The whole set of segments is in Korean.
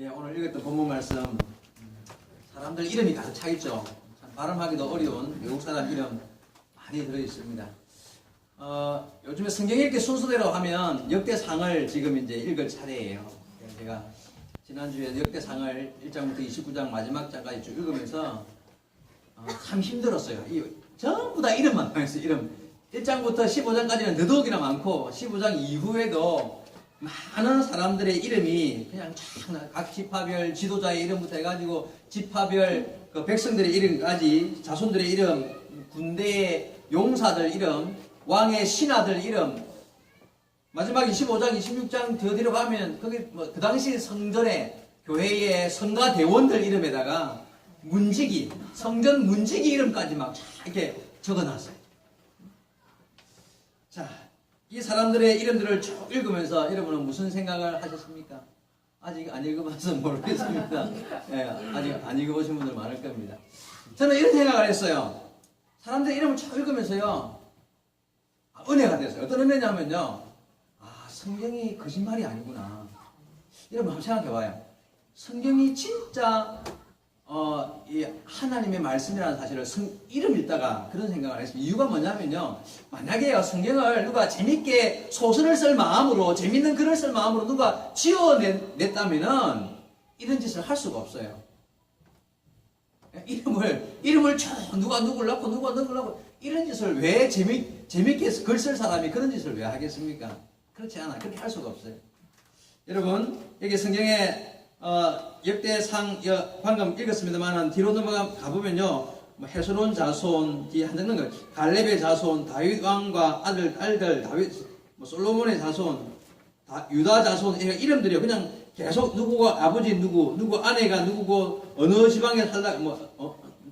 예, 오늘 읽었던 본문 말씀, 사람들 이름이 가득 차 있죠. 참 발음하기도 어려운 외국 사람 이름 많이 들어 있습니다. 요즘에 성경 읽기 순서대로 하면 역대상을 지금 이제 읽을 차례예요. 제가 지난주에 역대상을 1장부터 29장 마지막 장까지 쭉 읽으면서 참 힘들었어요. 전부 다 이름만 나와있어요. 이름. 1장부터 15장까지는 더더욱이나 많고 15장 이후에도 많은 사람들의 이름이 그냥 각 지파별 지도자의 이름부터 해가지고 지파별 그 백성들의 이름까지, 자손들의 이름, 군대의 용사들 이름, 왕의 신하들 이름, 마지막 25장, 26장 더 뒤로 가면 거기 뭐 그 당시 성전에 교회의 성가 대원들 이름에다가 문지기, 성전 문지기 이름까지 막 이렇게 적어놨어요. 자, 이 사람들의 이름들을 쭉 읽으면서 여러분은 무슨 생각을 하셨습니까? 아직 안 읽어봐서 모르겠습니다. 예, 아직 안 읽어보신 분들 많을 겁니다. 저는 이런 생각을 했어요. 사람들의 이름을 쭉 읽으면서요, 은혜가 됐어요. 어떤 은혜냐면요, 성경이 거짓말이 아니구나. 여러분 한번 생각해봐요. 성경이 진짜 이 하나님의 말씀이라는 사실을 이름 읽다가 그런 생각을 했습니다. 이유가 뭐냐면요, 만약에 성경을 누가 재밌게 소설을 쓸 마음으로, 재밌는 글을 쓸 마음으로 누가 지어냈다면은 이런 짓을 할 수가 없어요. 이름을 누가 누굴 낳고 이런 짓을 왜 재밌게 글 쓸 사람이 그런 짓을 왜 하겠습니까? 그렇지 않아. 그렇게 할 수가 없어요. 여러분, 여기 성경에 역대상 방금 읽었습니다만 뒤로 넘어가 보면요, 헤스론 자손 뒤에 한장 넣은 거, 갈렙의 자손, 다윗 왕과 딸들, 다윗, 솔로몬의 자손, 유다 자손, 이름들이요. 그냥 계속 누구가 아버지 누구 아내가 누구고 어느 지방에 살다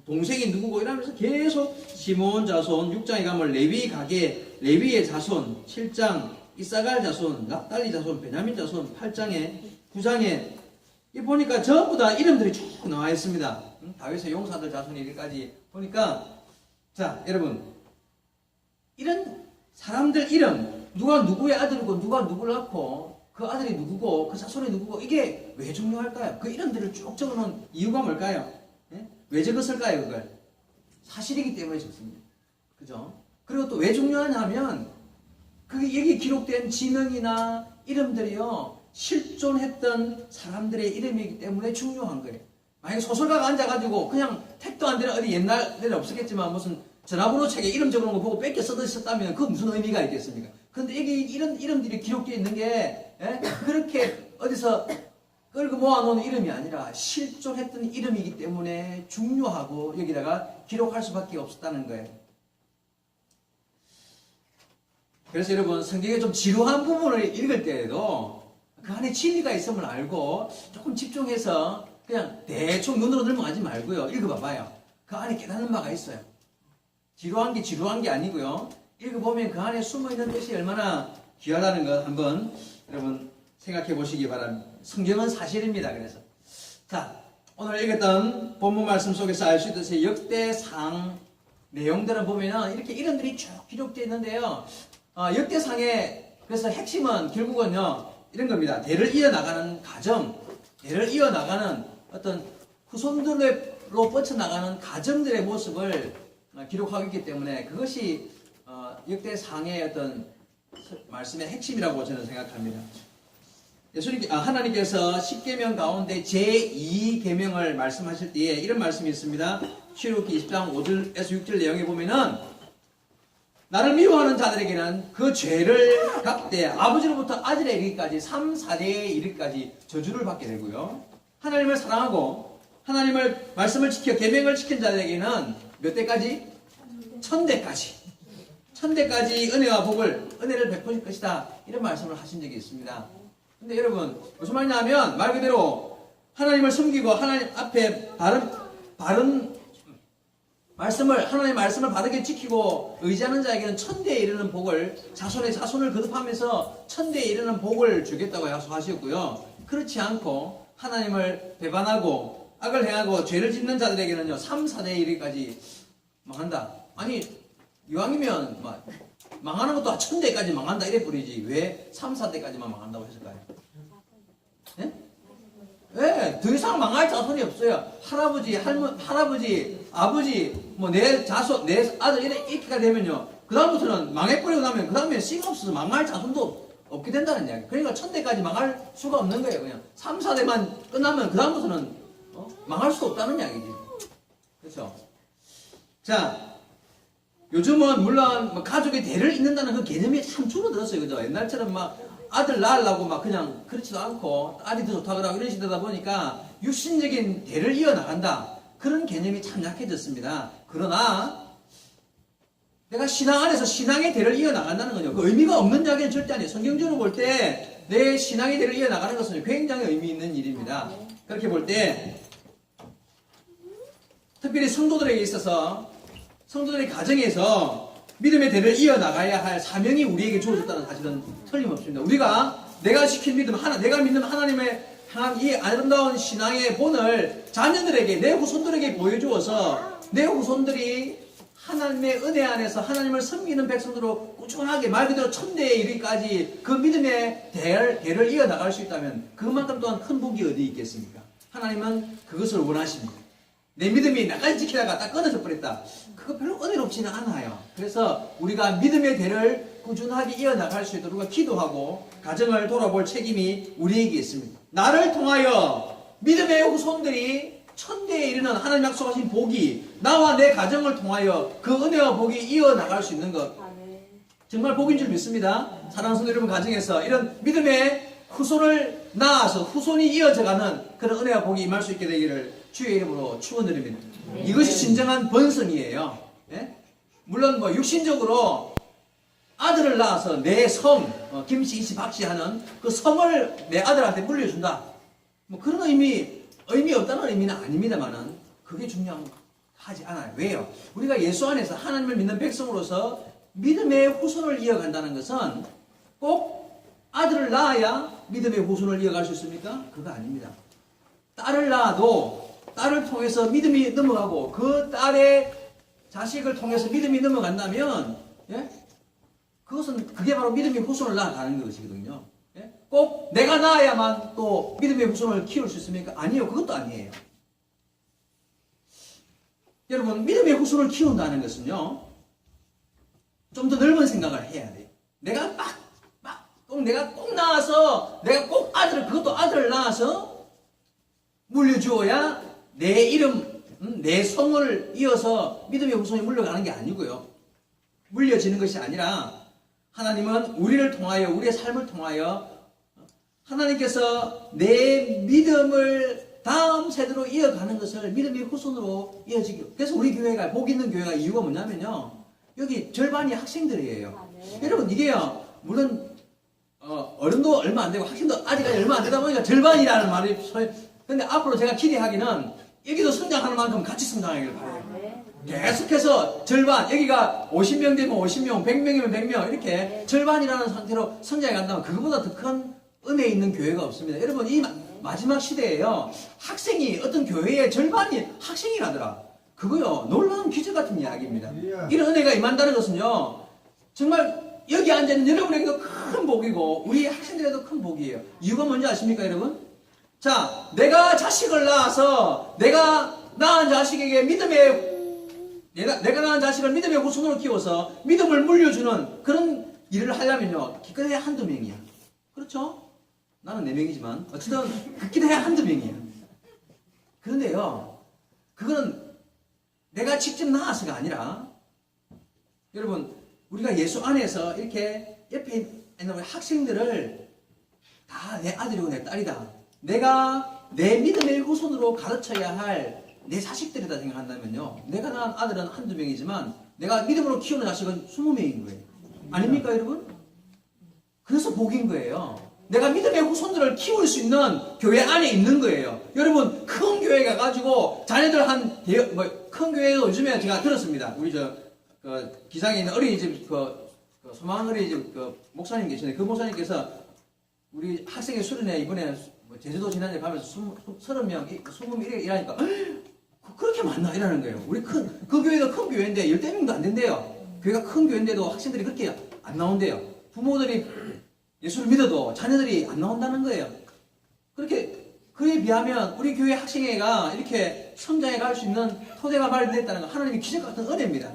동생이 누구고 이러면서 계속 시몬 자손, 6장에 가면 레위 가게, 레위의 자손, 7장 이사갈 자손, 납달리 자손, 베냐민 자손, 8장에 9장에 이 보니까 전부 다 이름들이 쭉 나와 있습니다. 다윗의 용사들 자손이 여기까지 보니까, 자 여러분, 이런 사람들 이름, 누가 누구의 아들이고 누가 누구를 낳고 그 아들이 누구고 그 자손이 누구고 이게 왜 중요할까요? 그 이름들을 쭉 적어놓은 이유가 뭘까요? 예? 왜 적었을까요? 그걸 사실이기 때문에 적습니다. 그죠? 그리고 또 왜 중요하냐 하면 여기 기록된 지명이나 이름들이요, 실존했던 사람들의 이름이기 때문에 중요한 거예요. 만약에 소설가가 앉아가지고 그냥 택도 안 되는 어디 옛날에는 없었겠지만 무슨 전화번호 책에 이름 적어놓은 거 보고 뺏겨 써드셨다면 그 무슨 의미가 있겠습니까? 그런데 여기 이런 이름들이 기록되어 있는 게 그렇게 어디서 끌고 모아놓은 이름이 아니라 실존했던 이름이기 때문에 중요하고 여기다가 기록할 수밖에 없었다는 거예요. 그래서 여러분, 성경에 좀 지루한 부분을 읽을 때에도 그 안에 진리가 있음을 알고 조금 집중해서 그냥 대충 눈으로 넘어가지 말고요, 읽어봐봐요. 그 안에 깨닫는 바가 있어요. 지루한 게 아니고요, 읽어보면 그 안에 숨어있는 뜻이 얼마나 귀하다는 것 한번 여러분 생각해 보시기 바랍니다. 성경은 사실입니다. 그래서 자, 오늘 읽었던 본문 말씀 속에서 알 수 있듯이 역대상 내용들을 보면은 이렇게 이름들이 쭉 기록되어 있는데요, 역대상의 그래서 핵심은 결국은요 이런 겁니다. 대를 이어나가는 가정, 대를 이어나가는 어떤 후손들로 뻗쳐나가는 가정들의 모습을 기록하고 있기 때문에 그것이 역대상의 어떤 말씀의 핵심이라고 저는 생각합니다. 하나님께서 10계명 가운데 제2계명을 말씀하실 때에 이런 말씀이 있습니다. 출애굽기 20장 5절에서 6절 내용에 보면은 나를 미워하는 자들에게는 그 죄를 갚되 아버지로부터 아들에 이르기까지 3, 4대에 이르기까지 저주를 받게 되고요, 하나님을 사랑하고 하나님을 말씀을 지켜 계명을 지킨 자들에게는 몇 대까지? 1000대까지 은혜와 은혜를 베푸실 것이다, 이런 말씀을 하신 적이 있습니다. 근데 여러분, 무슨 말이냐면 말 그대로 하나님을 숨기고 하나님 앞에 바른 하나님의 말씀을 바르게 지키고 의지하는 자에게는 1000대에 이르는 복을, 자손의 자손을 거듭하면서 1000대에 이르는 복을 주겠다고 약속하셨고요, 그렇지 않고 하나님을 배반하고 악을 행하고 죄를 짓는 자들에게는요 3, 4대에 이르기까지 망한다. 아니 이왕이면 망하는 것도 1000대까지 망한다 이래 뿌리지 왜 3, 4대까지만 망한다고 했을까요? 네? 왜? 돼. 더 이상 망할 자손이 없어요. 할아버지, 할아버지, 아버지, 뭐 내 자손, 내 아들 이렇게가 되면요. 그 다음부터는 망해버리고 나면 그 다음에 씨가 없어서 망할 자손도 없게 된다는 이야기. 그러니까 1000대까지 망할 수가 없는 거예요. 그냥 3, 4대만 끝나면 그 다음부터는 망할 수 없다는 이야기지. 그렇죠? 자, 요즘은 물론 뭐 가족의 대를 잇는다는 그 개념이 참 줄어들었어요. 그죠? 옛날처럼 막 아들 낳으려고 막 그냥 그렇지도 않고 딸이 더 좋다 그러고 이런 시대다 보니까 육신적인 대를 이어나간다. 그런 개념이 참 약해졌습니다. 그러나 내가 신앙 안에서 신앙의 대를 이어나간다는 건요. 그 의미가 없는 이야기는 절대 아니에요. 성경적으로 볼 때 내 신앙의 대를 이어나가는 것은 굉장히 의미 있는 일입니다. 그렇게 볼 때 특별히 성도들에게 있어서 성도들의 가정에서 믿음의 대를 이어나가야 할 사명이 우리에게 주어졌다는 사실은 틀림없습니다. 우리가 내가 지킨 믿음, 내가 믿는 하나님의 향한 이 아름다운 신앙의 본을 자녀들에게, 내 후손들에게 보여주어서 내 후손들이 하나님의 은혜 안에서 하나님을 섬기는 백성들로 꾸준하게 말 그대로 1000대에 이르기까지 그 믿음의 대를 이어나갈 수 있다면 그만큼 또한 큰 복이 어디 있겠습니까? 하나님은 그것을 원하십니다. 내 믿음이 나까지 지키다가 딱 끊어져 버렸다. 그거 별로 은혜롭지는 않아요. 그래서 우리가 믿음의 대를 꾸준하게 이어나갈 수 있도록 우리가 기도하고 가정을 돌아볼 책임이 우리에게 있습니다. 나를 통하여 믿음의 후손들이 1000대에 이르는 하나님 약속하신 복이 나와 내 가정을 통하여 그 은혜와 복이 이어나갈 수 있는 것 정말 복인 줄 믿습니다. 사랑하는 성도 여러분 가정에서 이런 믿음의 후손을 낳아서 후손이 이어져가는 그런 은혜와 복이 임할 수 있게 되기를 주의 이름으로 축원드립니다. 이것이 진정한 번성이에요. 예? 물론 뭐 육신적으로 아들을 낳아서 내 성, 김씨, 이씨, 박씨 하는 그 성을 내 아들한테 물려준다. 뭐 그런 의미 없다는 의미는 아닙니다만은 그게 중요하지 않아요. 왜요? 우리가 예수 안에서 하나님을 믿는 백성으로서 믿음의 후손을 이어간다는 것은 꼭 아들을 낳아야 믿음의 후손을 이어갈 수 있습니까? 그거 아닙니다. 딸을 낳아도 딸을 통해서 믿음이 넘어가고 그 딸의 자식을 통해서 믿음이 넘어간다면 그게 바로 믿음의 후손을 낳아가는 것이거든요. 꼭 내가 낳아야만 또 믿음의 후손을 키울 수 있습니까? 아니요. 그것도 아니에요. 여러분 믿음의 후손을 키운다는 것은요 좀 더 넓은 생각을 해야 돼요. 내가 내가 꼭 낳아서 내가 꼭 그것도 아들을 낳아서 물려주어야 내 이름, 내 성을 이어서 믿음의 후손이 물려가는 게 아니고요. 물려지는 것이 아니라 하나님은 우리를 통하여 우리의 삶을 통하여 하나님께서 내 믿음을 다음 세대로 이어가는 것을 믿음의 후손으로 이어지기. 그래서 우리 교회가 복 있는 교회가 이유가 뭐냐면요. 여기 절반이 학생들이에요. 여러분 이게요. 물론 어른도 얼마 안 되고 학생도 아직까지 얼마 안 되다 보니까 절반이라는 말이 근데 앞으로 제가 기대하기는 여기도 성장하는 만큼 같이 성장하기를 바라요. 계속해서 절반, 여기가 50명 되면 50명, 100명이면 100명 이렇게 절반이라는 상태로 성장해 간다면 그거보다 더 큰 은혜 있는 교회가 없습니다. 여러분 이 마지막 시대에요. 학생이 어떤 교회의 절반이 학생이라더라. 그거요. 놀라운 기적 같은 이야기입니다. 이런 은혜가 임한다는 것은요. 정말 여기 앉아있는 여러분에게도 큰 복이고 우리 학생들에게도 큰 복이에요. 이유가 뭔지 아십니까 여러분? 자, 내가 자식을 낳아서 내가 낳은 자식에게 내가 낳은 자식을 믿음의 후손으로 키워서 믿음을 물려주는 그런 일을 하려면요. 기껏해야 한두 명이야. 그렇죠? 나는 4명이지만 어쨌든 기껏해야 한두 명이야. 그런데요. 그거는 내가 직접 낳아서가 아니라 여러분 우리가 예수 안에서 이렇게 옆에 있는 학생들을 다 내 아들이고 내 딸이다. 내가 내 믿음의 후손으로 가르쳐야 할 내 자식들이다 생각한다면요. 내가 낳은 아들은 한두 명이지만 내가 믿음으로 키우는 자식은 20명인 거예요. 아닙니까 여러분? 그래서 복인 거예요. 내가 믿음의 후손들을 키울 수 있는 교회 안에 있는 거예요. 여러분 큰 교회 가가지고 자녀들 큰 교회도 요즘에 제가 들었습니다. 우리 기장에 있는 어린이집 소망 어린이집 목사님 계시는데 그 목사님께서 우리 학생의 수련회 이번에 제주도 지난주에 가면서 30명, 20명 일하니까 그렇게 많나 이라는 거예요. 우리 그 교회도 큰 교회인데 10명도 안 된대요. 교회가 큰 교회인데도 학생들이 그렇게 안 나온대요. 부모들이 예수를 믿어도 자녀들이 안 나온다는 거예요. 그렇게 그에 비하면 우리 교회 학생회가 이렇게 성장해 갈 수 있는 토대가 마련됐다는 건 하나님의 기적 같은 은혜입니다.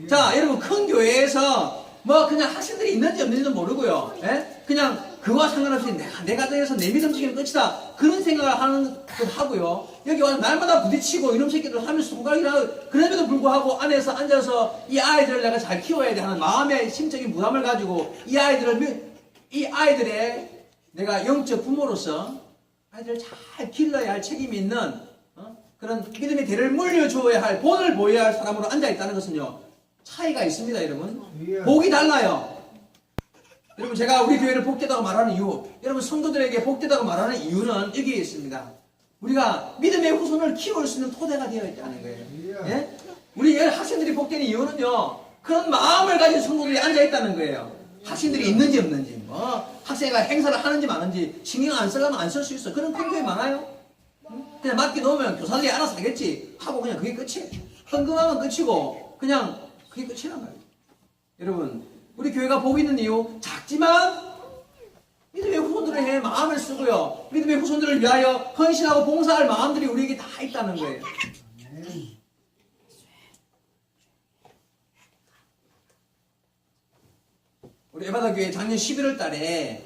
자, 여러분, 큰 교회에서 뭐 그냥 학생들이 있는지 없는지도 모르고요. 예? 그냥 그와 상관없이 내 가정에서 내 믿음 지키는 끝이다. 그런 생각을 하는 것 하고요. 여기 와서 날마다 부딪히고 이놈 새끼들 하면서 손가락이나 그럼에도 불구하고 안에서 앉아서 이 아이들을 내가 잘 키워야 돼 하는 마음의 심적인 부담을 가지고 이 아이들의 내가 영적 부모로서 아이들을 잘 길러야 할 책임이 있는 그런 믿음의 대를 물려주어야 할 본을 보여야 할 사람으로 앉아있다는 것은요 차이가 있습니다. 여러분 복이 달라요. 여러분 제가 우리 교회를 복되다고 말하는 이유, 여러분 성도들에게 복되다고 말하는 이유는 여기에 있습니다. 우리가 믿음의 후손을 키울 수 있는 토대가 되어 있다는 거예요. 예? 우리 학생들이 복되는 이유는요 그런 마음을 가진 성도들이 앉아있다는 거예요. 학생들이 있는지 없는지 학생회가 행사를 하는지 마는지 신경 안 쓰려면 안 쓸 수 있어. 그런 큰 교회 많아요. 그냥 맡겨놓으면 교사들이 알아서 하겠지 하고 그냥 그게 끝이에요. 헌금하면 끝이고 그냥 그게 끝이란 말이에요. 여러분 우리 교회가 복 있는 이유 작지만 믿음의 후손들을 위해 마음을 쓰고요 믿음의 후손들을 위하여 헌신하고 봉사할 마음들이 우리에게 다 있다는 거예요. 우리 에바다 교회 작년 11월 달에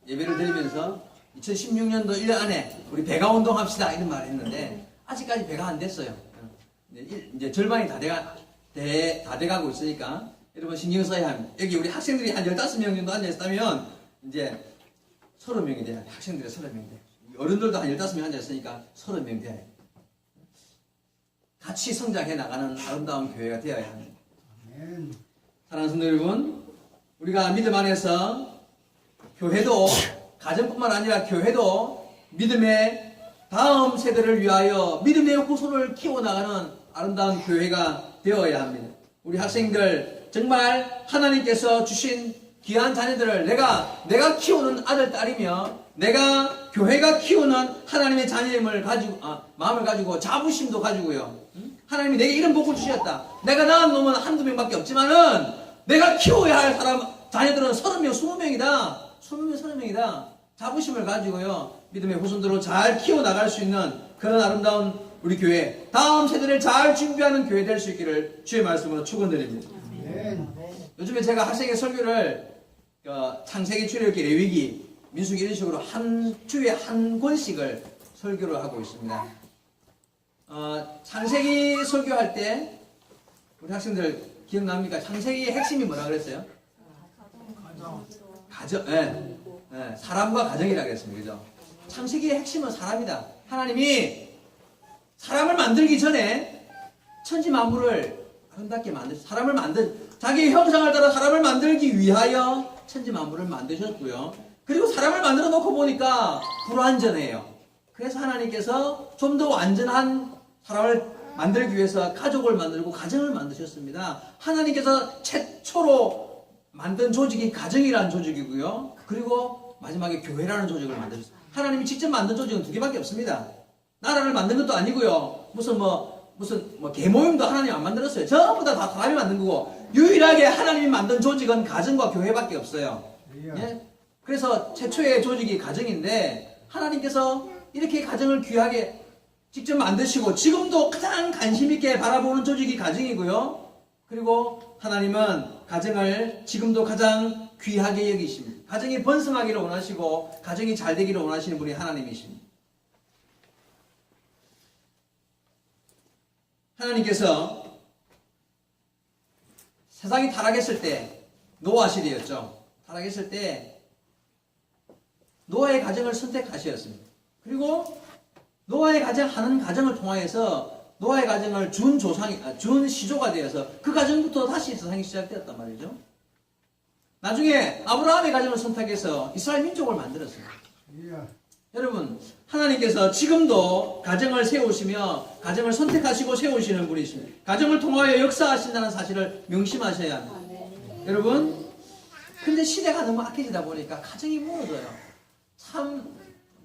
예배를 드리면서 2016년도 1년 안에 우리 배가 운동합시다 이런 말을 했는데 아직까지 배가 안 됐어요. 이제 절반이 다 돼가고 있으니까 여러분 신경 써야 합니다. 여기 우리 학생들이 한 15명 정도 앉아있다면 이제 30명이 돼야 돼. 학생들이 30명 돼. 어른들도 한 15명 앉아있으니까 30명 돼야 돼. 같이 성장해 나가는 아름다운 교회가 되어야 합니다. 사랑하는 성도 여러분, 우리가 믿음 안에서 교회도 가정뿐만 아니라 교회도 믿음의 다음 세대를 위하여 믿음의 후손을 키워나가는 아름다운 교회가 되어야 합니다. 우리 학생들 정말 하나님께서 주신 귀한 자녀들을 내가 키우는 아들, 딸이며 내가 교회가 키우는 하나님의 자녀임을 가지고 마음을 가지고 자부심도 가지고요. 하나님이 내게 이런 복을 주셨다. 내가 낳은 놈은 한두 명밖에 없지만은 내가 키워야 할 사람 자녀들은 30명, 20명이다. 20명, 30명이다. 자부심을 가지고요. 믿음의 후손들로 잘 키워나갈 수 있는 그런 아름다운 우리 교회, 다음 세대를 잘 준비하는 교회 될 수 있기를 주의 말씀으로 축원드립니다. 요즘에 제가 학생의 설교를 창세기, 출애굽기, 레위기, 민수기 이런 식으로 한 주에 한 권씩을 설교를 하고 있습니다. 창세기 설교할 때 우리 학생들 기억납니까? 창세기의 핵심이 뭐라 그랬어요? 가정. 사람과 가정이라고 했습니다. 그죠? 창세기의 핵심은 사람이다. 하나님이 사람을 만들기 전에 천지 만물을 아름답게 자기의 형상을 따라 사람을 만들기 위하여 천지 만물을 만드셨고요. 그리고 사람을 만들어 놓고 보니까 불완전해요. 그래서 하나님께서 좀 더 완전한 사람을 만들기 위해서 가족을 만들고 가정을 만드셨습니다. 하나님께서 최초로 만든 조직이 가정이라는 조직이고요. 그리고 마지막에 교회라는 조직을 만드셨어요. 하나님이 직접 만든 조직은 2개밖에 없습니다. 나라를 만든 것도 아니고요. 무슨 계모임도 하나님 안 만들었어요. 전부 다 사람이 만든 거고 유일하게 하나님이 만든 조직은 가정과 교회밖에 없어요. 예? 그래서 최초의 조직이 가정인데 하나님께서 이렇게 가정을 귀하게 직접 만드시고 지금도 가장 관심 있게 바라보는 조직이 가정이고요. 그리고 하나님은 가정을 지금도 가장 귀하게 여기십니다. 가정이 번성하기를 원하시고 가정이 잘 되기를 원하시는 분이 하나님이십니다. 하나님께서 세상이 타락했을 때 노아 시대였죠. 타락했을 때 노아의 가정을 선택하셨습니다. 그리고 노아의 하는 가정을 통하여서 노아의 가정을 준 시조가 되어서 그 가정부터 다시 세상이 시작되었단 말이죠. 나중에 아브라함의 가정을 선택해서 이스라엘 민족을 만들었어요. 여러분, 하나님께서 지금도 가정을 세우시며 가정을 선택하시고 세우시는 분이십니다. 가정을 통하여 역사하신다는 사실을 명심하셔야 합니다. 여러분, 근데 시대가 너무 악해지다 보니까 가정이 무너져요. 참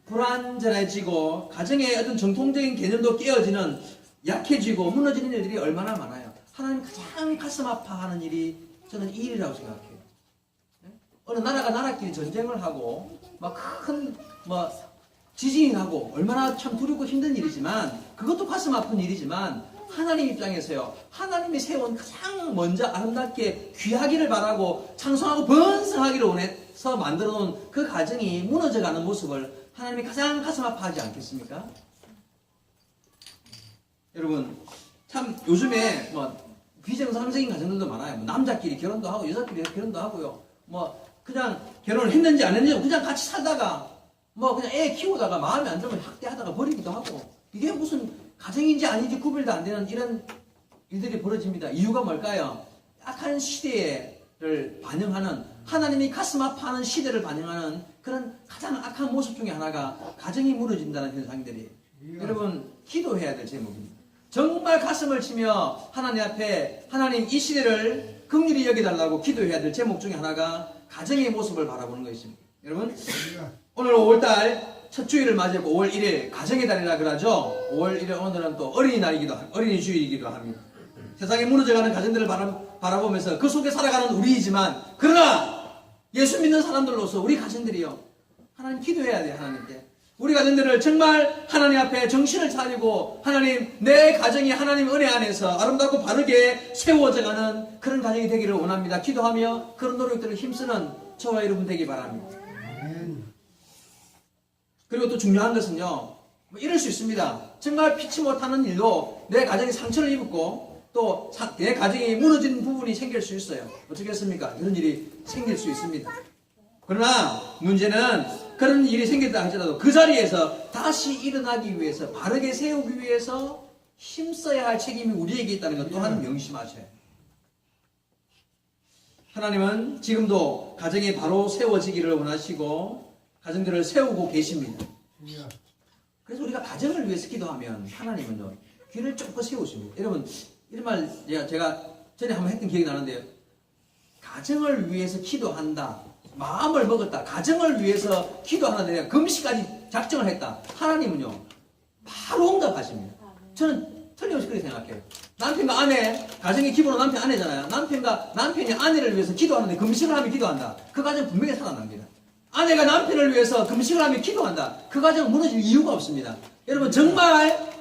불안전해지고 가정의 어떤 정통적인 개념도 깨어지는 약해지고 무너지는 일들이 얼마나 많아요. 하나님 가장 가슴 아파하는 일이 저는 이 일이라고 생각해요. 어느 나라가 나라끼리 전쟁을 하고 막 큰 지진이 나고 얼마나 참 두렵고 힘든 일이지만 그것도 가슴 아픈 일이지만 하나님 입장에서요. 하나님이 세운 가장 먼저 아름답게 귀하기를 바라고 창성하고 번성하기를 원해서 만들어 놓은 그 가정이 무너져가는 모습을 하나님이 가장 가슴 아파하지 않겠습니까? 여러분 참 요즘에 뭐 비정상적인 가정들도 많아요. 뭐 남자끼리 결혼도 하고 여자끼리 결혼도 하고요. 뭐 그냥 결혼을 했는지 안 했는지 그냥 같이 살다가 뭐 그냥 애 키우다가 마음에 안 들면 학대하다가 버리기도 하고 이게 무슨 가정인지 아닌지 구별도 안 되는 이런 일들이 벌어집니다. 이유가 뭘까요? 악한 시대를 반영하는 하나님이 가슴 아파하는 시대를 반영하는 그런 가장 악한 모습 중에 하나가 가정이 무너진다는 현상들이 여러분 기도해야 될 제목입니다. 정말 가슴을 치며 하나님 앞에 하나님 이 시대를 긍휼히 여겨달라고 기도해야 될 제목 중에 하나가 가정의 모습을 바라보는 것입니다. 여러분 오늘 5월달 첫 주일을 맞이하고 5월 1일 가정의 달이라 그러죠. 5월 1일 오늘은 또 어린이날이기도 합니다. 어린이 주일이기도 합니다. 세상에 무너져가는 가정들을 바라보면서 그 속에 살아가는 우리이지만 그러나 예수 믿는 사람들로서 우리 가정들이요. 하나님 기도해야 돼요. 하나님께. 우리 가정들을 정말 하나님 앞에 정신을 차리고 하나님 내 가정이 하나님 은혜 안에서 아름답고 바르게 세워져가는 그런 가정이 되기를 원합니다. 기도하며 그런 노력들을 힘쓰는 저와 여러분 되기 바랍니다. 그리고 또 중요한 것은요. 뭐 이럴 수 있습니다. 정말 피치 못하는 일로 내 가정이 상처를 입었고 또 내 가정이 무너진 부분이 생길 수 있어요. 어떻겠습니까? 이런 일이 생길 수 있습니다. 그러나 문제는 그런 일이 생겼다 할지라도 그 자리에서 다시 일어나기 위해서 바르게 세우기 위해서 힘써야 할 책임이 우리에게 있다는 것 또한 명심하셔야 해요. 하나님은 지금도 가정이 바로 세워지기를 원하시고 가정들을 세우고 계십니다. 그래서 우리가 가정을 위해서 기도하면 하나님은요 귀를 쫑긋 세우십니다. 여러분 이런 말 제가 전에 한번 했던 기억이 나는데요. 가정을 위해서 기도한다. 마음을 먹었다. 가정을 위해서 기도하는데 금시까지 작정을 했다. 하나님은요 바로 응답하십니다. 저는 틀림없이 그렇게 생각해요. 남편과 아내, 가정의 기본은 남편 아내잖아요. 남편이 아내를 위해서 기도하는데 금식을 하며 기도한다. 그 가정 분명히 살아납니다. 아내가 남편을 위해서 금식을 하며 기도한다. 그 가정은 무너질 이유가 없습니다. 여러분 정말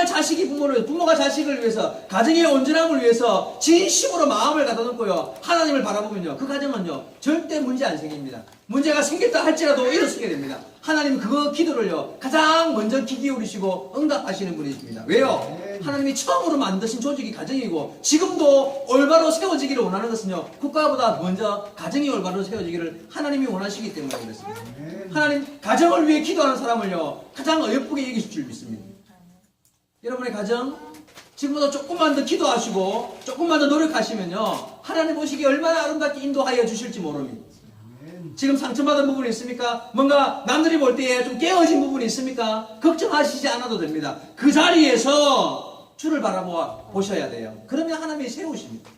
자식이 부모가 자식을 위해서 가정의 온전함을 위해서 진심으로 마음을 갖다 놓고요 하나님을 바라보면요 그 가정은요 절대 문제 안 생깁니다. 문제가 생겼다 할지라도 일어서게 됩니다. 하나님은 그 기도를요 가장 먼저 귀 기울이시고 응답하시는 분이십니다. 왜요? 하나님이 처음으로 만드신 조직이 가정이고 지금도 올바로 세워지기를 원하는 것은요 국가보다 먼저 가정이 올바로 세워지기를 하나님이 원하시기 때문에 그렇습니다. 하나님 가정을 위해 기도하는 사람을요 가장 어여쁘게 여기실 줄 믿습니다. 여러분의 가정 지금보다 조금만 더 기도하시고 조금만 더 노력하시면요 하나님 보시기에 얼마나 아름답게 인도하여 주실지 모릅니다. 지금 상처받은 부분이 있습니까? 뭔가 남들이 볼 때에 좀 깨어진 부분이 있습니까? 걱정하시지 않아도 됩니다. 그 자리에서 주를 바라보셔야 돼요. 그러면 하나님이 세우십니다.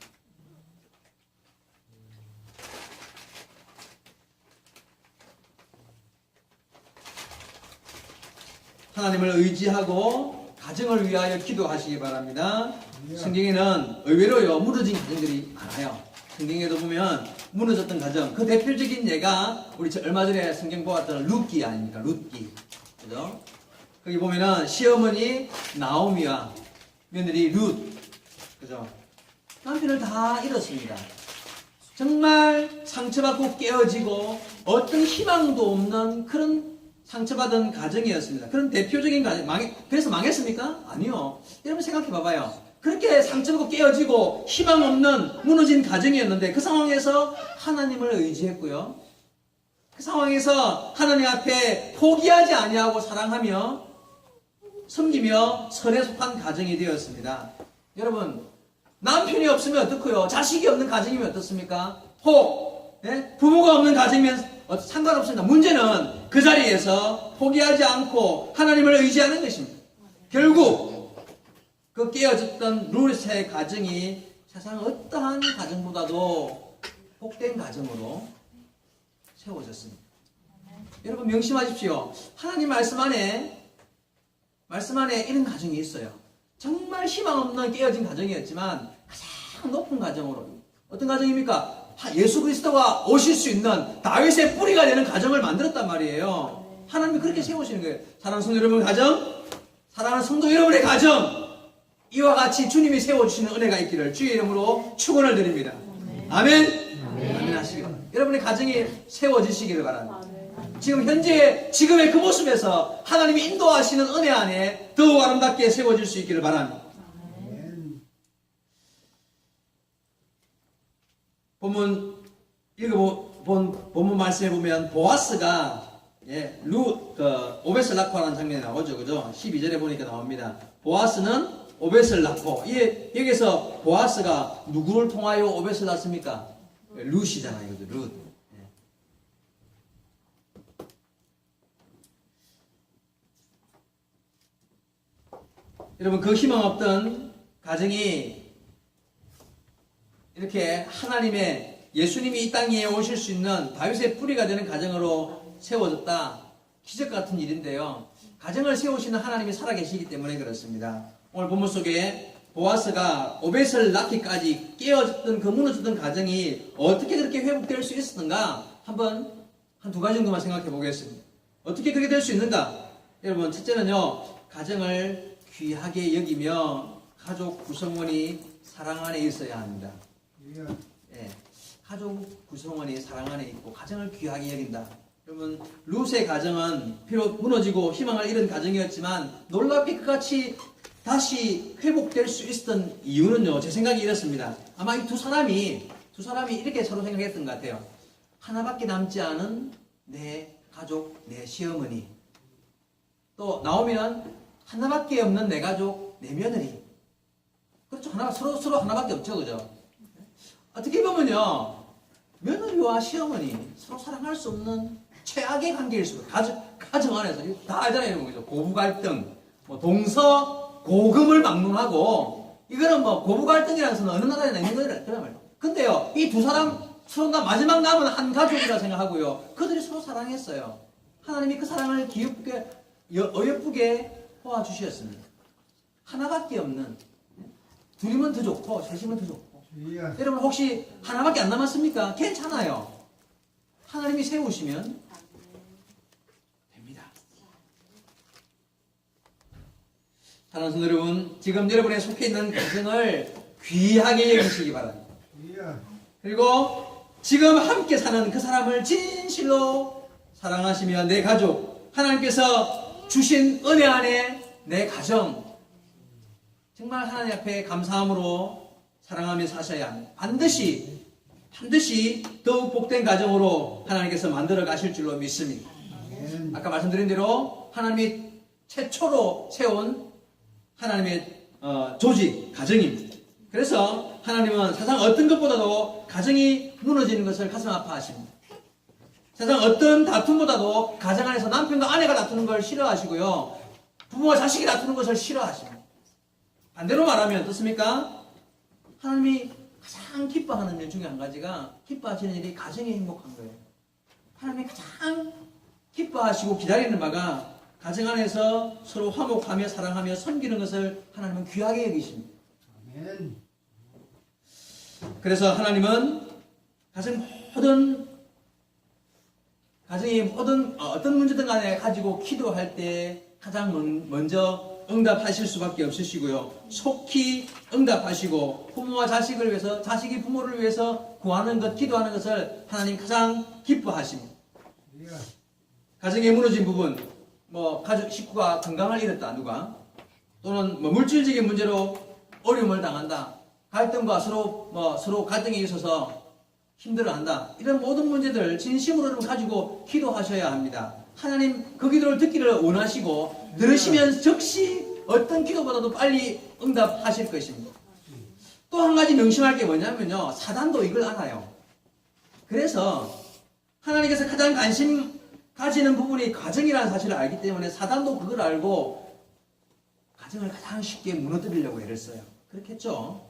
하나님을 의지하고 가정을 위하여 기도하시기 바랍니다. 성경에는 의외로요 무너진 가정들이 많아요. 성경에도 보면 무너졌던 가정 그 대표적인 예가 우리 얼마 전에 성경 보았던 룻기 아닙니까? 룻기 그죠? 거기 보면은 시어머니 나오미와 며느리 룻 그죠? 남편을 다 잃었습니다. 정말 상처받고 깨어지고 어떤 희망도 없는 그런 상처받은 가정이었습니다. 그런 대표적인 가정, 그래서 망했습니까? 아니요. 여러분 생각해 봐봐요. 그렇게 상처받고 깨어지고 희망 없는 무너진 가정이었는데 그 상황에서 하나님을 의지했고요. 그 상황에서 하나님 앞에 포기하지 아니하고 사랑하며 섬기며 선에 속한 가정이 되었습니다. 여러분 남편이 없으면 어떻고요? 자식이 없는 가정이면 어떻습니까? 부모가 없는 가정이면 상관없습니다. 문제는 그 자리에서 포기하지 않고 하나님을 의지하는 것입니다. 결국 그 깨어졌던 룻의 가정이 세상 어떠한 가정보다도 복된 가정으로 세워졌습니다. 여러분 명심하십시오. 하나님 말씀 안에 이런 가정이 있어요. 정말 희망 없는 깨어진 가정이었지만 가장 높은 가정으로 어떤 가정입니까? 예수 그리스도가 오실 수 있는 다윗의 뿌리가 되는 가정을 만들었단 말이에요. 하나님이 그렇게 세우시는 거예요. 사랑하는 성도 여러분 가정, 사랑하는 성도 여러분의 가정, 이와 같이 주님이 세워주시는 은혜가 있기를 주의 이름으로 축원을 드립니다. 아멘. 아멘 하시기 바랍니다. 여러분의 가정이 세워지시기를 바랍니다. 지금 현재 지금의 그 모습에서 하나님이 인도하시는 은혜 안에 더욱 아름답게 세워질 수 있기를 바랍니다. 본문 말씀에 보면 보아스가 오벳을 낳고하는 장면이 나오죠, 그죠? 12절에 보니까 나옵니다. 보아스는 오벳을 낳고, 여기서 보아스가 누구를 통하여 오벳을 낳습니까? 룻이잖아요, 그죠? 룻. 여러분, 그 희망 없던 가정이 이렇게 하나님의 예수님이 이 땅에 오실 수 있는 다윗의 뿌리가 되는 가정으로 세워졌다. 기적 같은 일인데요. 가정을 세우시는 하나님이 살아계시기 때문에 그렇습니다. 오늘 본문 속에 보아스가 오벳을 낳기까지 깨어졌던 그 무너졌던 가정이 어떻게 그렇게 회복될 수 있었는가? 한번 한 두 가지 정도만 생각해 보겠습니다. 어떻게 그렇게 될 수 있는가? 여러분, 첫째는요, 가정을 귀하게 여기며 가족 구성원이 사랑 안에 있어야 합니다. 예, 가족 구성원이 사랑 안에 있고 가정을 귀하게 여긴다. 여러분, 룻의 가정은 비록 무너지고 희망을 잃은 가정이었지만 놀랍게 그같이 다시 회복될 수 있었던 이유는요, 제 생각이 이렇습니다. 아마 이 두 사람이 이렇게 서로 생각했던 것 같아요. 하나밖에 남지 않은 내 가족, 내 시어머니, 또 나오면 하나밖에 없는 내 가족, 내 며느리. 그렇죠. 서로 하나밖에 없죠, 그죠? 어떻게 보면요, 며느리와 시어머니 서로 사랑할 수 없는 최악의 관계일 수도. 가정 안에서 다 알잖아요, 이런 거죠. 고부 갈등, 동서 고금을 막론하고, 이거는 고부 갈등이라는 것은 어느 나라에나 있는 거잖아요. 근데요, 이 두 사람 서로가 마지막 남은 한 가족이라 생각하고요, 그들이 서로 사랑했어요. 하나님이 그 사랑을 귀엽게 어여쁘게 도와주셨습니다. 하나밖에 없는, 둘이면 더 좋고 셋이면 더 좋고. 여러분, 혹시 하나밖에 안 남았습니까? 괜찮아요. 하나님이 세우시면 됩니다. 사랑하는 성도 여러분, 지금 여러분의 속해 있는 가정을 귀하게 여기시기 바랍니다. 그리고 지금 함께 사는 그 사람을 진실로 사랑하시며 내 가족, 하나님께서 주신 은혜 안에 내 가정, 정말 하나님 앞에 감사함으로 사랑하며 사셔야 합니다. 반드시 더욱 복된 가정으로 하나님께서 만들어 가실 줄로 믿습니다. 아까 말씀드린 대로 하나님이 최초로 세운 하나님의 조직, 가정입니다. 그래서 하나님은 세상 어떤 것보다도 가정이 무너지는 것을 가슴 아파하십니다. 세상 어떤 다툼보다도 가정 안에서 남편과 아내가 다투는 걸 싫어하시고요, 부모와 자식이 다투는 것을 싫어하십니다. 반대로 말하면 어떻습니까? 하나님이 가장 기뻐하는 일 중에 한 가지가, 기뻐하시는 일이 가정이 행복한 거예요. 하나님이 가장 기뻐하시고 기다리는 바가 가정 안에서 서로 화목하며 사랑하며 섬기는 것을 하나님은 귀하게 여기십니다. 아멘. 그래서 하나님은 가정이 모든 어떤 문제든 간에 가지고 기도할 때 가장 먼저 응답하실 수밖에 없으시고요, 속히 응답하시고 부모와 자식을 위해서, 자식이 부모를 위해서 구하는 것, 기도하는 것을 하나님 가장 기뻐하십니다. 가정에 무너진 부분, 가족 식구가 건강을 잃었다, 누가, 또는 물질적인 문제로 어려움을 당한다, 갈등과 서로 갈등이 있어서 힘들어한다, 이런 모든 문제들 진심으로 가지고 기도하셔야 합니다. 하나님 그 기도를 듣기를 원하시고 들으시면 즉시 어떤 기도보다도 빨리 응답하실 것입니다. 또 한 가지 명심할 게 뭐냐면요, 사단도 이걸 알아요. 그래서 하나님께서 가장 관심 가지는 부분이 가정이라는 사실을 알기 때문에 사단도 그걸 알고 가정을 가장 쉽게 무너뜨리려고 애를 써요. 그렇겠죠?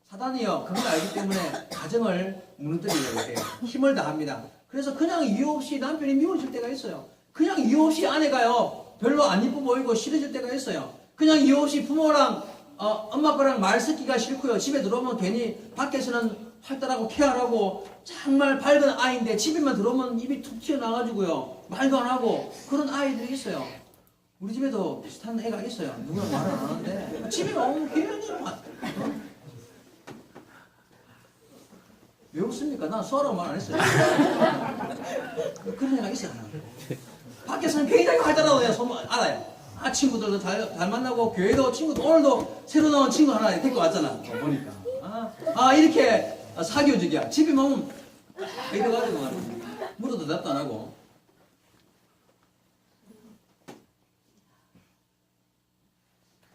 사단이요, 그걸 알기 때문에 가정을 무너뜨리려고 해요. 힘을 다합니다. 그래서 그냥 이유 없이 남편이 미워질 때가 있어요. 그냥 이유 없이 아내가요, 별로 안 이뻐 보이고 싫어질 때가 있어요. 그냥 이유 없이 부모랑 엄마 아빠랑 말 섞기가 싫고요, 집에 들어오면 괜히 밖에서는 활달하고 쾌활하고 정말 밝은 아이인데 집에만 들어오면 입이 툭 튀어나와가지고요. 말도 안 하고 그런 아이들이 있어요. 우리 집에도 비슷한 애가 있어요. 누가 말을 안 하는데 집에 오면 괜히 왜 웃습니까? 난 쏘라고 말 안 했어요. 그런 애가 있어요. 밖에서는 굉장히 활달하고 내가 알아요. 친구들도 잘 만나고 교회도 친구도 오늘도 새로 나온 친구 하나 데리고 왔잖아. 보니까 이렇게 사교적이야. 집에 오면 이래가지고 물어도 대답도 안 하고.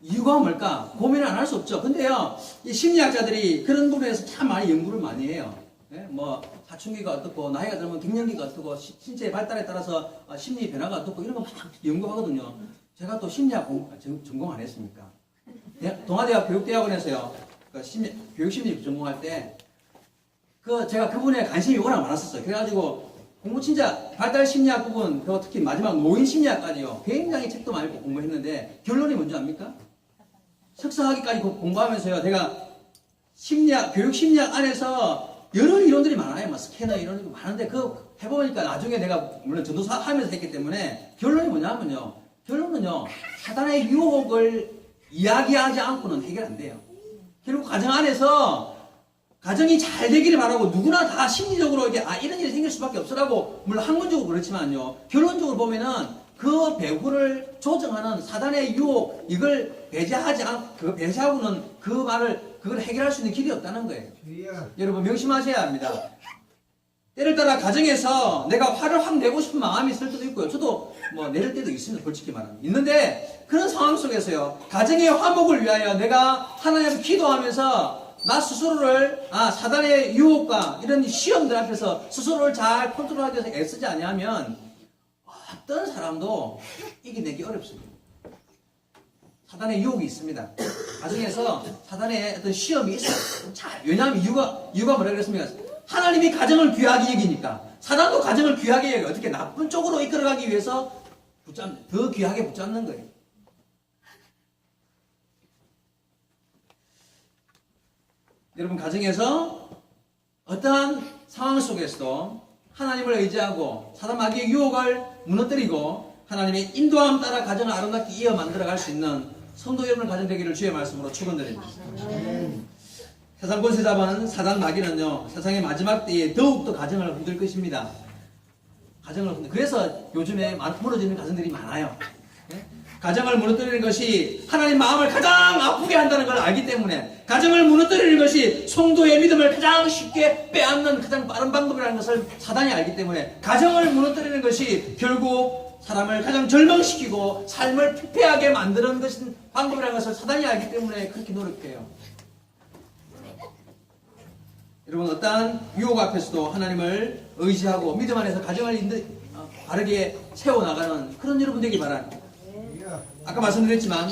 이유가 뭘까? 고민을 안 할 수 없죠. 근데요, 이 심리학자들이 그런 부분에서 참 많이 연구를 많이 해요. 뭐 사춘기가 어떻고 나이가 들면 갱년기가 어떻고 신체의 발달에 따라서 심리 변화가 어떻고 이런 거 막 연구하거든요. 제가 또 심리학 전공 안 했습니까? 동아대학 교육대학원에서요, 교육심리 전공할 때 제가 그분에 관심이 워낙 많았었어요. 그래가지고 공부 진짜 발달 심리학 부분, 그리고 특히 마지막 노인 심리학까지요. 굉장히 책도 많이 공부했는데 결론이 뭔지 압니까? 석사학위까지 공부하면서요, 내가 교육 심리학 안에서 여러 이론들이 많아요. 막 스캐너 이론이 많은데 그거 해보니까 나중에 내가 물론 전도사 하면서 했기 때문에 결론이 뭐냐면요. 결론은요, 사단의 유혹을 이야기하지 않고는 해결 안 돼요. 결국 가정 안에서 가정이 잘 되기를 바라고 누구나 다 심리적으로 이게 이런 일이 생길 수밖에 없으라고 물론 학문적으로 그렇지만요. 결론적으로 보면은 그 배후를 조정하는 사단의 유혹 이걸 배제하고는 그걸 해결할 수 있는 길이 없다는 거예요. 여러분 명심하셔야 합니다. 때를 따라 가정에서 내가 화를 확 내고 싶은 마음이 있을 때도 있고요. 저도 뭐 내릴 때도 있습니다. 솔직히 말하면. 있는데 그런 상황 속에서요. 가정의 화목을 위하여 내가 하나님 앞에 기도하면서 나 스스로를 사단의 유혹과 이런 시험들 앞에서 스스로를 잘 컨트롤하기 위해서 애쓰지 아니하면 어떤 사람도 이겨내기 어렵습니다. 사단의 유혹이 있습니다. 가정에서 사단의 어떤 시험이 있어요. 왜냐하면 이유가 뭐라 그랬습니까? 하나님이 가정을 귀하게 여기니까 사단도 가정을 귀하게 여기 어떻게 나쁜 쪽으로 이끌어가기 위해서 더 귀하게 붙잡는 거예요. 여러분 가정에서 어떠한 상황 속에서도 하나님을 의지하고 사단 마귀의 유혹을 무너뜨리고 하나님의 인도함 따라 가정을 아름답게 이어 만들어갈 수 있는 성도 여러분의 가정 되기를 주의 말씀으로 축원드립니다. 세상 권세 잡은 사단 마귀는요, 세상의 마지막 때에 더욱더 가정을 흔들 것입니다. 그래서 요즘에 무너지는 가정들이 많아요. 가정을 무너뜨리는 것이 하나님 마음을 가장 아프게 한다는 걸 알기 때문에 가정을 무너뜨리는 것이 성도의 믿음을 가장 쉽게 빼앗는 가장 빠른 방법이라는 것을 사단이 알기 때문에 가정을 무너뜨리는 것이 결국 사람을 가장 절망시키고 삶을 피폐하게 만드는 것인 방법이라는 것을 사단이 알기 때문에 그렇게 노력해요. 여러분 어떠한 유혹 앞에서도 하나님을 의지하고 믿음 안에서 가정을 바르게 세워나가는 그런 여러분 되기 바랍니다. 아까 말씀드렸지만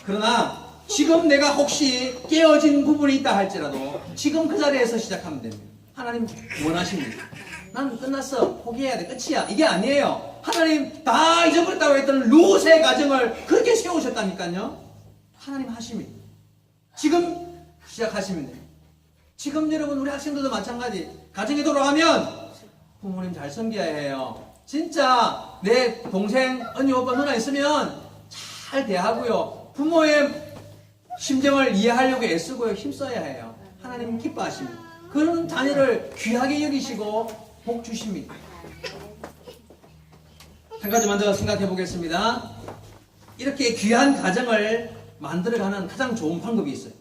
그러나 지금 내가 혹시 깨어진 부분이 있다 할지라도 지금 그 자리에서 시작하면 됩니다. 하나님 원하십니다. 나는 끝났어. 포기해야 돼. 끝이야. 이게 아니에요. 하나님 다 잊어버렸다고 했던 룻의 가정을 그렇게 세우셨다니까요. 하나님 하십니다. 지금 시작하시면 돼요. 지금 여러분 우리 학생들도 마찬가지. 가정에 돌아가면 부모님 잘 섬겨야 해요. 진짜 내 동생, 언니, 오빠, 누나 있으면 잘 대하고요. 부모의 심정을 이해하려고 애쓰고요. 힘써야 해요. 하나님 기뻐하십니다. 그런 자녀를 귀하게 여기시고 복 주십니다. 한 가지만 더 생각해 보겠습니다. 이렇게 귀한 가정을 만들어가는 가장 좋은 방법이 있어요.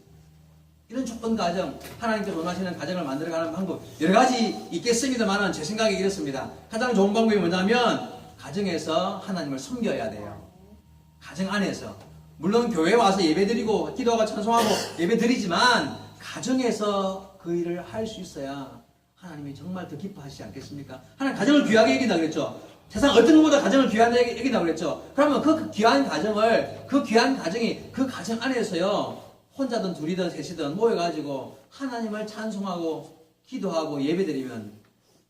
이런 좋은 가정, 하나님께서 원하시는 가정을 만들어가는 방법 여러 가지 있겠습니다만 제 생각이 이렇습니다. 가장 좋은 방법이 뭐냐면 가정에서 하나님을 섬겨야 돼요. 가정 안에서. 물론 교회에 와서 예배드리고 기도하고 찬송하고 예배드리지만 가정에서 그 일을 할 수 있어야 하나님이 정말 더 기뻐하시지 않겠습니까? 하나님 가정을 귀하게 여긴다 그랬죠. 세상 어떤 것보다 가정을 귀하게 여긴다 그랬죠. 그러면 그 귀한 가정을 그 가정 안에서요. 혼자든 둘이든 셋이든 모여가지고 하나님을 찬송하고 기도하고 예배드리면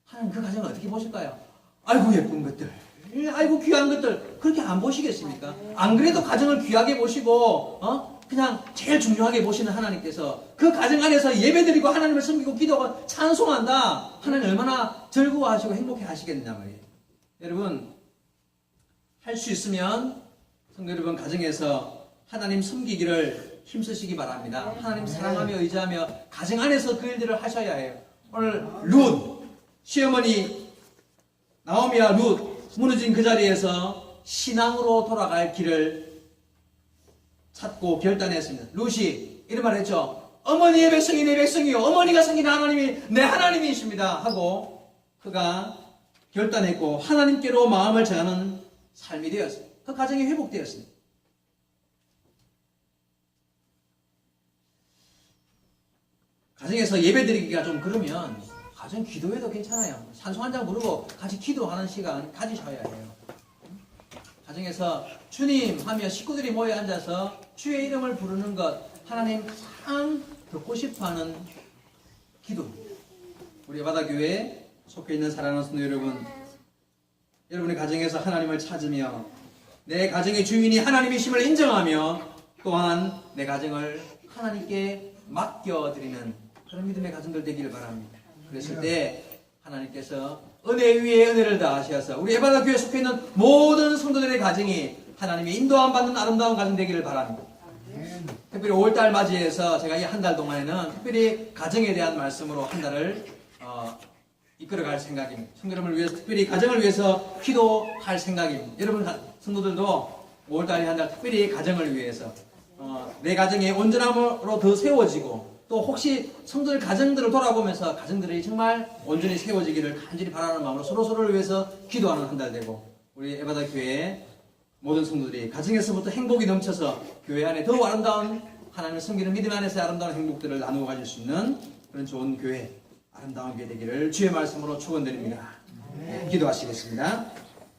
하나님 그 가정을 어떻게 보실까요? 아이고 예쁜 것들, 아이고 귀한 것들 그렇게 안 보시겠습니까? 안 그래도 가정을 귀하게 보시고 그냥 제일 중요하게 보시는 하나님께서 그 가정 안에서 예배드리고 하나님을 섬기고 기도하고 찬송한다. 하나님 얼마나 즐거워하시고 행복해 하시겠냐 말이에요. 여러분, 할 수 있으면 성도 여러분 가정에서 하나님 섬기기를 힘쓰시기 바랍니다. 하나님 사랑하며 의지하며 가정 안에서 그 일들을 하셔야 해요. 오늘 룻 시어머니 나오미와 룻 무너진 그 자리에서 신앙으로 돌아갈 길을 찾고 결단했습니다. 룻이 이런 말을 했죠. 어머니의 백성이 내 백성이요 어머니가 섬기는 하나님이 내 하나님이십니다 하고 그가 결단했고 하나님께로 마음을 전하는 삶이 되었어요. 그 가정이 회복되었습니다. 가정에서 예배드리기가 좀 그러면 가정 기도해도 괜찮아요. 찬송 한 장 부르고 같이 기도하는 시간 가지셔야 해요. 가정에서 주님 하며 식구들이 모여 앉아서 주의 이름을 부르는 것 하나님 참 듣고 싶어하는 기도. 우리 바다교회에 속해 있는 사랑하는 성도 여러분, 여러분의 가정에서 하나님을 찾으며 내 가정의 주인이 하나님이심을 인정하며 또한 내 가정을 하나님께 맡겨드리는 그런 믿음의 가정들 되기를 바랍니다. 그랬을 때 하나님께서 은혜 위에 은혜를 더하셔서 우리 에바다 교회에 속해 있는 모든 성도들의 가정이 하나님의 인도함 받는 아름다운 가정 되기를 바랍니다. 특별히 5월달 맞이해서 제가 이 한 달 동안에는 특별히 가정에 대한 말씀으로 한 달을 이끌어갈 생각입니다. 성도 여러분을 위해서 특별히 가정을 위해서 기도할 생각입니다. 여러분 성도들도 5월달에 한 달 특별히 가정을 위해서 내 가정이 온전함으로 더 세워지고 또 혹시 성도들 가정들을 돌아보면서 가정들이 정말 온전히 세워지기를 간절히 바라는 마음으로 서로서로를 위해서 기도하는 한 달 되고 우리 에바다 교회 모든 성도들이 가정에서부터 행복이 넘쳐서 교회 안에 더 아름다운 하나님을 섬기는 믿음 안에서의 아름다운 행복들을 나누어 가질 수 있는 그런 좋은 교회, 아름다운 교회 되기를 주의 말씀으로 축원드립니다. 기도하시겠습니다.